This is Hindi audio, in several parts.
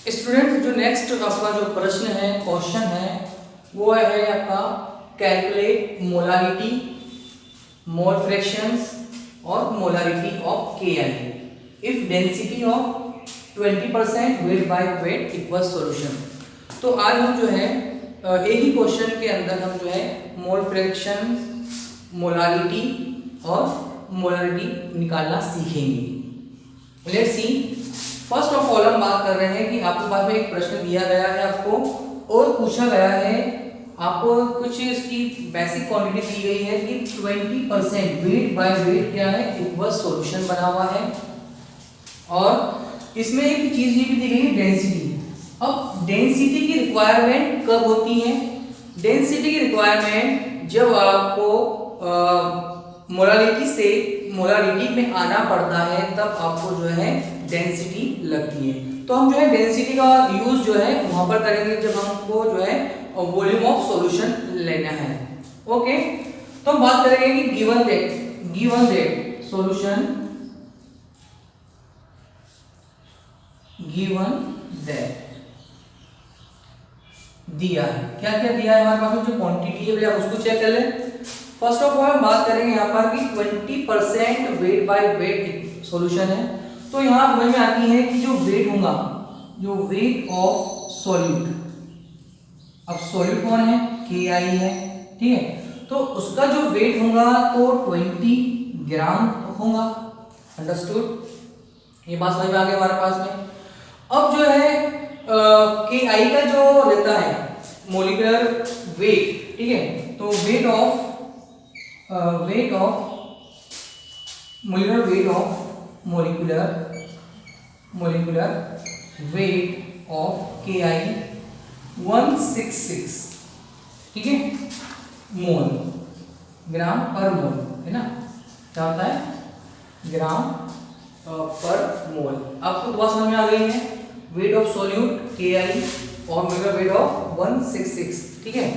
स्टूडेंट जो नेक्स्ट आपका जो प्रश्न है, क्वेश्चन है, वो है आपका कैलकुलेट मोलारिटी, मोल फ्रैक्शंस और molarity of Ki if density of 20% weight by weight equals solution. तो आज हम जो है एक ही क्वेश्चन के अंदर हम जो है मोल फ्रैक्शन, मोलारिटी और मोलारिटी निकालना सीखेंगे। Let's see. First of all हम बात कर रहे हैं कि आपके पास में एक प्रश्न दिया गया है आपको और पूछा गया है आपको कुछ इसकी बेसिक क्वांटिटी दी गई है कि 20% वेट बाय वेट क्या है इक्वल सॉल्यूशन बना हुआ है और इसमें एक चीज ये भी दी गई है डेंसिटी। अब डेंसिटी की रिक्वायरमेंट कब होती है? डेंसिटी की रिक्वायरमेंट जब आपको मोलारिटी से मोलारिटी में आना पड़ता है तब आपको जो है डेंसिटी लगती है। तो हम जो है डेंसिटी का यूज जो है वहां पर करेंगे जब हमको जो है वॉल्यूम ऑफ सॉल्यूशन लेना है। ओके, तो हम बात करेंगे कि given that solution, given that दिया है, क्या क्या दिया है हमारे पास जो क्वांटिटी है आप उसको चेक कर लें। फर्स्ट ऑफ ऑल हम बात करेंगे यहाँ पर कि 20% वेट बाय वेट सॉल्यूशन है। तो यहाँ समझ में आती है कि जो वेट होगा, जो वेट ऑफ सॉल्यूट, अब सॉल्यूट कौन है? Ki है, ठीक है। तो उसका जो वेट होगा तो 20 ग्राम होगा। अंडरस्टूड? ये बात समझ में आ गई हमारे पास में। अब जो है Ki का जो रहता है मोलिकुलर वेट, ठीक है, तो weight of molecular weight of Ki 166, ठीक है, मोल, ग्राम पर मोल है ना, क्या होता है? ग्राम पर मोल। आपको तो बात समझ में आ गई है। वेट ऑफ सॉल्यूट Ki और मोलिकुलर वेट ऑफ 166, ठीक है।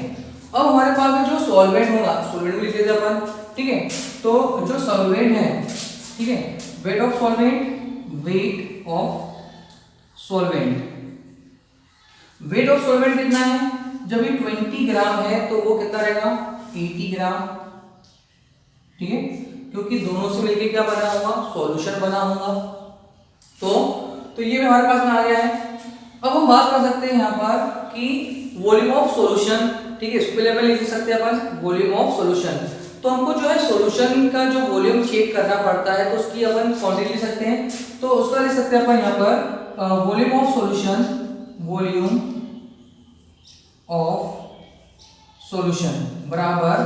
अब हमारे पास में जो सॉल्वेंट होगा, सॉल्वेंट को लिख लेते हैं अपन, ठीक है। तो जो सॉल्वेंट है, ठीक है, weight of solvent, weight of solvent कितना है? जब ये 20 ग्राम है तो वो कितना रहेगा? 80 ग्राम, ठीक है, क्योंकि दोनों से मिलकर क्या बना होगा? सॉल्यूशन बना होगा। तो ये हमारे पास में आ गया है। अब हम बात कर सकते हैं यहाँ पर कि वॉल्यूम ऑफ सॉल्यूशन, ठीक है, इसको लेवल लिख सकते हैं अपन वॉल्यूम ऑफ सॉल्यूशन। तो हमको जो है सॉल्यूशन का जो वॉल्यूम चेक करना पड़ता है तो उसकी अपन क्वांटिटी लिख सकते हैं। तो उसका लिख सकते हैं अपन यहाँ पर वॉल्यूम ऑफ सॉल्यूशन बराबर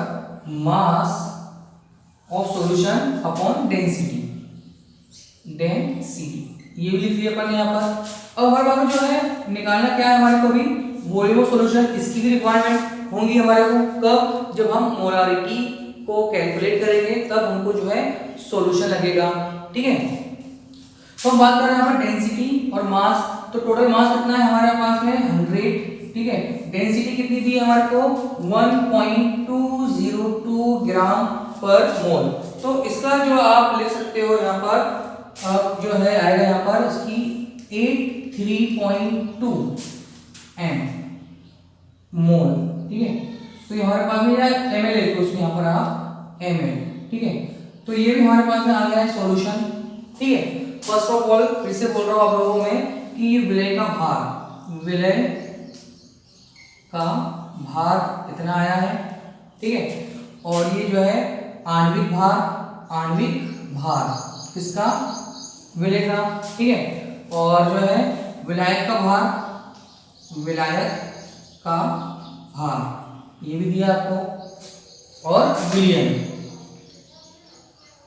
mass of solution upon density, ये भी लिख दिया अपन यहाँ पर। अब हमारे पास जो है निकालना क्या है हमारे को भी वॉल्यूम ऑफ सॉल्यूशन, इसकी भी रिक्वायरमेंट होंगी हमारे को कब? जब हम मोलारिटी को कैलकुलेट करेंगे तब हमको जो है सॉल्यूशन लगेगा, ठीक है। तो हम बात कर रहे हैं यहाँ पर डेंसिटी और मास। तो टोटल मास कितना है हमारे पास में? 100, ठीक है। डेंसिटी कितनी दी है हमारे को? 1.202 ग्राम पर मोल। तो इसका जो आप ले सकते हो यहाँ पर अब जो है आएगा यहाँ पर इसकी 83.2 एम मोल, ठीक है। तो ये हमारे पास में ml है, तो उसमें यहाँ पर आप ml, ठीक है। तो ये भी हमारे पास में आ गया है सॉल्यूशन, ठीक है। फर्स्ट ऑफ ऑल फिर से बोल रहा हूँ आप लोगों में कि विलय का भार इतना आया है, ठीक है। और ये जो है आणविक भार किसका? विलय का, ठीक है। और जो है विलायक का भार ये भी दिया आपको। और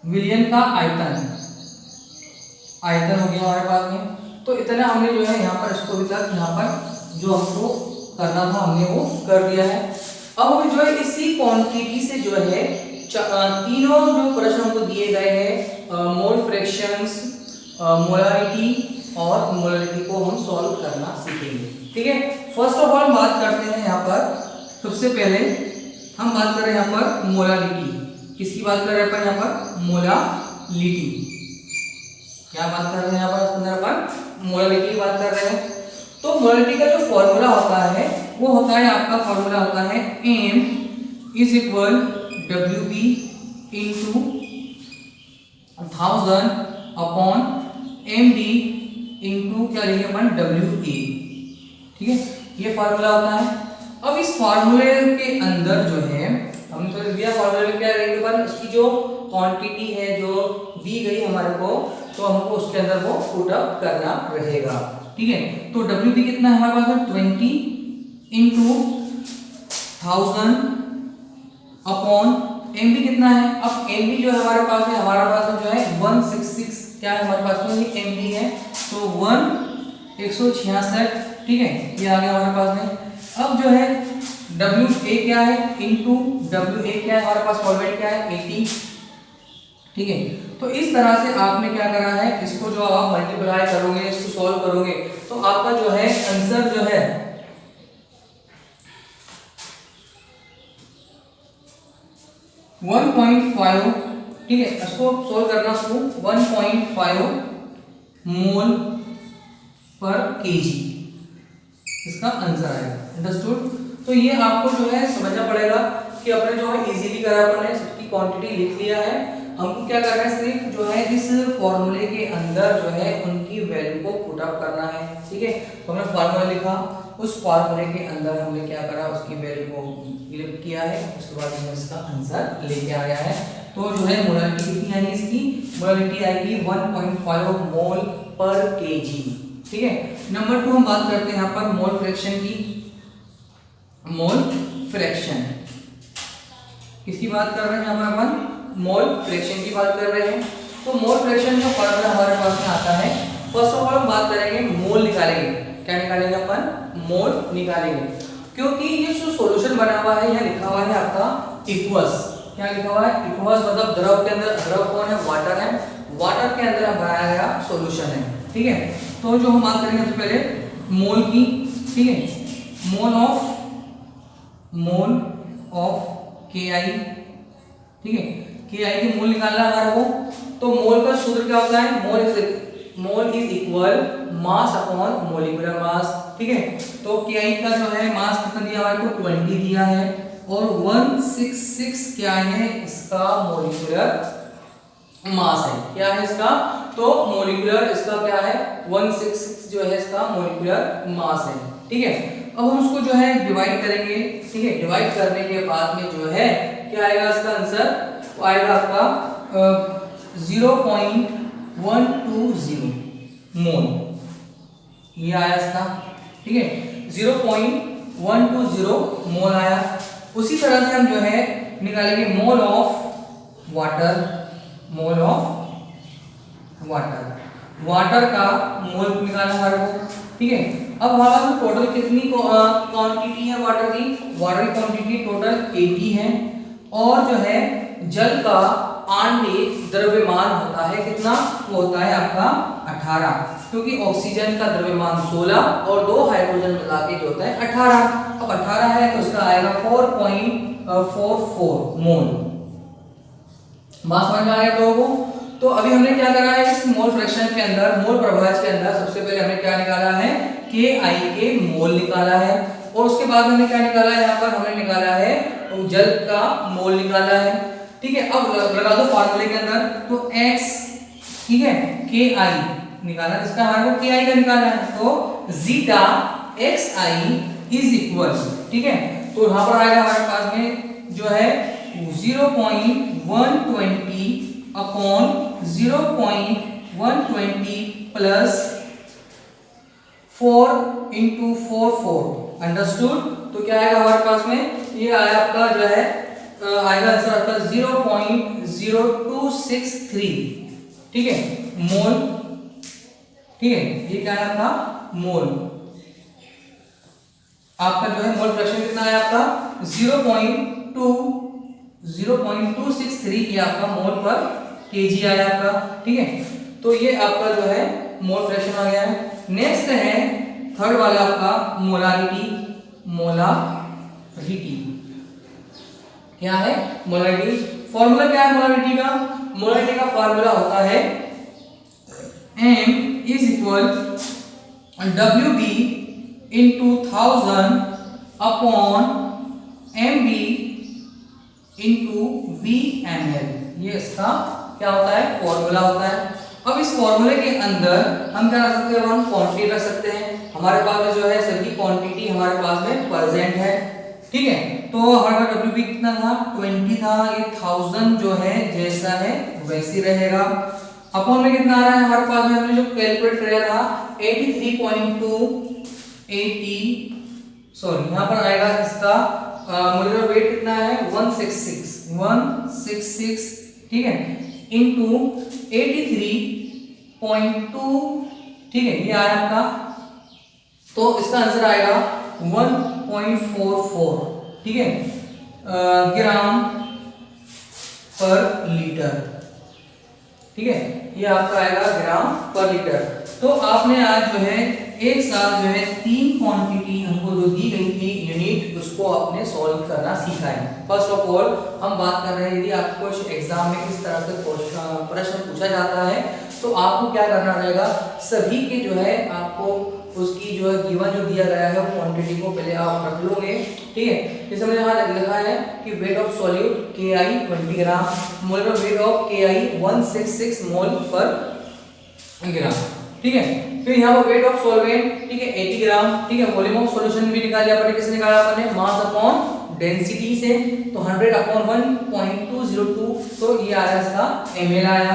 विलियन का आयतन हो गया हमारे पास में। तो इतना हमने जो है यहाँ पर इसको भी तक यहाँ पर जो हमको करना था हमने वो कर दिया है। अब हमें जो है इसी क्वांटिटी से जो है तीनों जो प्रश्न हमको दिए गए हैं मोल फ्रैक्शंस, मोलारिटी और मोलारिटी को हम सॉल्व करना सीखेंगे, ठीक है। फर्स्ट ऑफ ऑल बात करते हैं यहाँ पर, सबसे पहले हम बात कर रहे हैं यहाँ पर मोलारिटी। किसकी बात कर रहे हैं अपन यहाँ पर? मोलारिटी। क्या बात कर रहे हैं यहाँ पर? अपन मोलारिटी की बात कर रहे हैं। तो मोलरिटी का जो फॉर्मूला होता है वो होता है, आपका फॉर्मूला होता है m is equal WB into 1000 upon MD into क्या लिखे अपन WA। ठीक है, ये फार्मूला होता है। अब इस फार्मूले के अंदर जो है हमने तो दिया फार्मूले में क्या रहेगी पर इसकी जो क्वांटिटी है जो दी गई हमारे को, तो हमको उसके अंदर वो पुट अप करना रहेगा। ठीक है, तो WB कितना है हमारे पास में 20 इंटू 1000 अपॉन MB कितना है। अब MB जो है हमारे पास में जो है 166 क्या है हमारे पास में, ये MB है, तो 166। ठीक है, ये आ गया हमारे पास में। अब जो है WA क्या है इंटू WA क्या है हमारे पास, फॉर्मेट क्या है 80। ठीक है, तो इस तरह से आपने क्या करा है, इसको जो आप मल्टीप्लाई करोगे, इसको सॉल्व करोगे, तो आपका जो है आंसर जो है 1.5। ठीक है, इसको सॉल्व करना शुरू 1.5 मोल पर केजी इसका आंसर आएगा। अंडरस्टूड। तो ये आपको जो है समझना पड़ेगा कि अपने जो है इजीली करा, अपने सबकी क्वांटिटी लिख लिया है। हमको क्या करना है, सिर्फ जो है इस फॉर्मूले के अंदर जो है उनकी वैल्यू को पुट अप करना है। ठीक है, तो हमने फार्मूला लिखा, उस फार्मूले के अंदर हमने क्या करा, उसकी वैल्यू को फिल किया है, उसके बाद हमने इसका आंसर लेके आया है। तो जो है मोलारिटी कितनी आएगी, इसकी मोलारिटी आएगी 1.5 मोल पर केजी। ठीक है, नंबर 2 हम बात करते हैं यहाँ पर मोल फ्रैक्शन की। मोल फ्रैक्शन किसकी बात कर रहे हैं, यहाँ पर अपन मोल फ्रैक्शन की बात कर रहे हैं। तो मोल फ्रैक्शन का फॉर्मूला हमारे पास में आता है। फर्स्ट ऑफ ऑल हम बात करेंगे मोल निकालेंगे। क्या निकालेंगे अपन, मोल निकालेंगे, क्योंकि ये जो सॉल्यूशन बना हुआ है, यहाँ लिखा हुआ है आपका इक्वस। क्या लिखा हुआ है, इक्वस, मतलब द्रव के अंदर, द्रव कौन है, वाटर है, वाटर के अंदर बनाया गया सॉल्यूशन है। ठीक है, तो जो हम बात करेंगे सबसे पहले मोल की। ठीक है, मोल ऑफ KI। ठीक है, KI की मोल निकालना है हमारे को। तो मोल का सूत्र क्या होता है, mole is equal mass upon molecular mass. ठीक है, तो KI का जो है मास कितना दिया हमारे को, 20 दिया है, और 166 क्या है इसका मोलिकुलर मास है। क्या है इसका, तो मोलिकुलर इसका क्या है 166 जो है इसका मोलिकुलर मास है। ठीक है, अब हम उसको जो है डिवाइड करेंगे। ठीक है, डिवाइड करने के बाद में जो है क्या आएगा इसका आंसर, वो आएगा आपका 0.120 मोल, ये आया इसका। ठीक है, 0.120 मोल आया। उसी तरह से हम जो है निकालेंगे mole of water. Mole of water, water का मोल निकालना हमारे को। ठीक है, अब हमारे पास टोटल कितनी क्वांटिटी है वाटर की, वाटर की क्वांटिटी टोटल 80 है, और जो है जल का आणविक द्रव्यमान होता है कितना, वो होता है आपका 18, क्योंकि ऑक्सीजन का द्रव्यमान 16 और 2 हाइड्रोजन मिला के जो होता है 18। अब 18 है तो इसका आएगा 4.44 मोल। मास समझ में आ गया लोगों को। तो अभी हमने क्या करा है, इस मोल फ्रैक्शन के अंदर, मोल प्रभाज के अंदर सबसे पहले हमने क्या निकाला है, KI के मोल निकाला है, और उसके बाद हमने क्या निकाला है, यहाँ पर हमने निकाला है जल का मोल निकाला है। ठीक है, अब लगा दो फार्मूले के अंदर, तो x, ठीक है, KI निकाला, इसका हमारे को KI का निकालना है, तो जीटा xi इज इक्वल। ठीक है, तो यहाँ पर आएगा हमारे पास में जो है 0.120 अपॉन 0.120 प्लस 4 इंटू 4। अंडरस्टूड। तो क्या आएगा हमारे पास में, ये आया आपका जो है आएगा आंसर आपका 0.0263। ठीक है, मोल। ठीक है, ये क्या है आपका मोल। आपका जो है मोल फ्रैक्शन कितना है आपका 0.263, ये आपका मोल पर केजी आया आपका। ठीक है, तो ये आपका जो है मोल फ्रैक्शन आ गया है। नेक्स्ट है थर्ड वाला आपका मोलारिटी। मोलारिटी क्या है, मोलारिटी फॉर्मूला क्या है मोलारिटी का, मोलारिटी का फॉर्मूला होता है M is equal WB into 1000 upon mb into VmL, ये इसका क्या होता है, फॉर्मूला होता है। अब इस फॉर्मूले के अंदर हम क्या रख सकते हैं, हम क्वांटिटी रख सकते हैं। हमारे पास में जो है सभी क्वांटिटी हमारे पास में प्रेजेंट है, ठीक है। तो हमारे पास WP कितना था, 20 था, ये 1000 जो है जैसा है वैसे रहेगा। अपॉन में कितना आ रहा है हमारे पास में, हमने जो कैलकुलेट किया था 83.2 यहाँ पर आएगा इसका मोलर वेट कितना है 166, ठीक है, इंटू 83.2, ठीक है, ये आया आपका। तो इसका आंसर आएगा 1.44, ठीक है, ग्राम पर लीटर, ठीक है, ये आपका आएगा ग्राम पर लीटर। तो आपने आज जो है एक साथ जो है 3 क्वांटिटी हमको जो दी गई थी यूनिट, उसको आपने सॉल्व करना सीखा है। फर्स्ट ऑफ ऑल हम बात कर रहे हैं, यदि आपको एग्जाम में इस तरह से प्रश्न पूछा जाता है तो आपको क्या करना रहेगा, सभी के जो है आपको उसकी जो है गिवन जो दिया गया है वो क्वांटिटी को पहले आप रख लोगे, ठीक है। जैसे मैंने यहाँ लिखा है कि weight of solute Ki 20 gram, molar weight of Ki 166 मोल पर ग्राम, ठीक है। फिर यहाँ पर वेट ऑफ सॉल्वेंट, ठीक है, 80 ग्राम, ठीक है। वॉल्यूम ऑफ सॉल्यूशन भी निकाल लिया, किससे निकाला अपने, मास अपॉन डेंसिटी से, तो 100 अपॉन 1.202, तो ये आया इसका ml आया,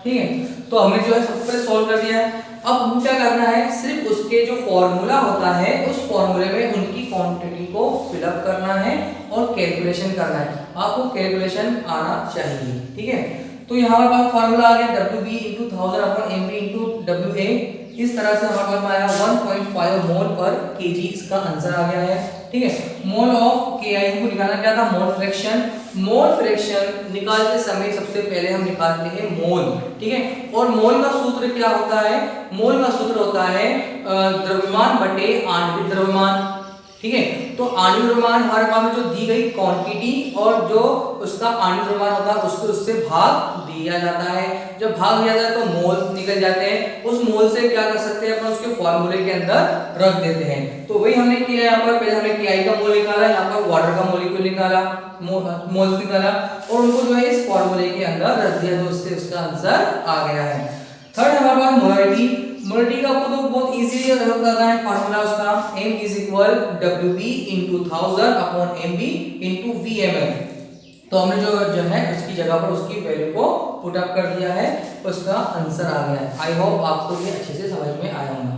ठीक है। तो हमने जो है सबसे पहले सॉल्व कर दिया है। अब हम क्या करना है, सिर्फ उसके जो फॉर्मूला होता है उस फॉर्मूले में उनकी क्वांटिटी को फिलअप करना है और कैलकुलेशन करना है। आपको कैलकुलेशन आना चाहिए, ठीक है। तो यहाँ हमारे पास फॉर्मूला आ गया WB into 1000 upon MB into WA, इस तरह से हमारे पास आया 1.5 मोल पर kg, इसका आंसर आ गया है, ठीक है। मोल ऑफ Ki हमको निकालना क्या था, मोल फ्रैक्शन। मोल फ्रैक्शन निकालते समय सबसे पहले हम निकालते हैं मोल, ठीक है। और मोल का सूत्र क्या होता है, मोल का सूत्र होता है द्रव्यमान बटे आणविक द्रव्यमान, ठीक है। तो आणविक द्रव्यमान हमारे पास में जो दी गई क्वांटिटी और जो उसका आणविक द्रव्यमान होता है उसको उससे भाग दिया जाता है। जब भाग दिया जाता है तो मोल निकल जाते हैं, उस मोल से क्या कर सकते हैं अपन, उसके फॉर्मूले के अंदर रख देते हैं। तो वही हमने किया यहाँ पर, पहले हमने Ki का मोल निकाला, यहाँ पर वाटर का मोलिक्यूल निकाला, मोल्स निकाला और उनको जो है इस फॉर्मूले के अंदर रख दिया, तो उससे उसका आंसर आ गया है। थर्ड हमारे पास मोलारिटी। मोलारिटी का आपको तो बहुत इजी करना है, फार्मूला उसका m is equal WB into 1000 upon MB into VmL। तो हमने जो है उसकी जगह पर उसकी वैल्यू को पुट अप कर दिया है, उसका आंसर आ गया है। आई होप आपको ये अच्छे से समझ में आया होगा।